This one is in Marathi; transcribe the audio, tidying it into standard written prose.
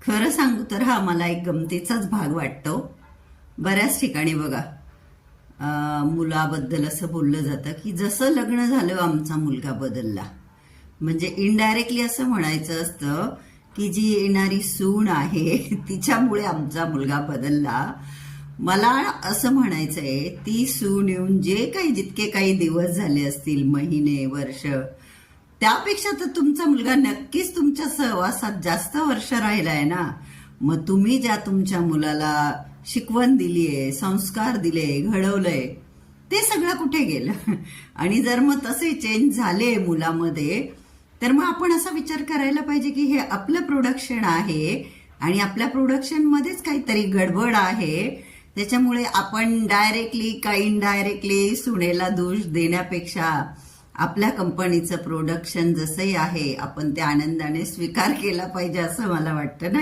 खरं सांगू तर हा मला एक गमतीचाच भाग वाटतो. बऱ्याच ठिकाणी बघा मुलाबद्दल असं बोललं जातं की जसं लग्न झालं आमचा मुलगा बदलला. म्हणजे इनडायरेक्टली असं म्हणायचं असतं की जी येणारी सून आहे तिच्यामुळे आमचा मुलगा बदलला. मला असं म्हणायचंय, ती सून येऊन जे काही जितके काही दिवस झाले असतील, महिने वर्ष, त्यापेक्षा तर तुमचा मुलगा नक्कीच तुमच्या सहवासात जास्त वर्ष राहिलाय ना. मग तुम्ही ज्या तुमच्या मुलाला शिकवण दिलीये, संस्कार दिले, घडवलंय, ते सगळं कुठे गेलं? आणि जर मग तसे चेंज झाले मुलामध्ये, तर मग आपण असा विचार करायला पाहिजे की हे आपलं प्रोडक्शन आहे आणि आपल्या प्रोडक्शन मध्येच काहीतरी गडबड आहे. त्याच्यामुळे आपण डायरेक्टली का इनडायरेक्टली सुनेला दोष देण्यापेक्षा आपल्या कंपनीचं प्रोडक्शन जसंही आहे आपण ते आनंदाने स्वीकार केला पाहिजे असं मला वाटतं ना.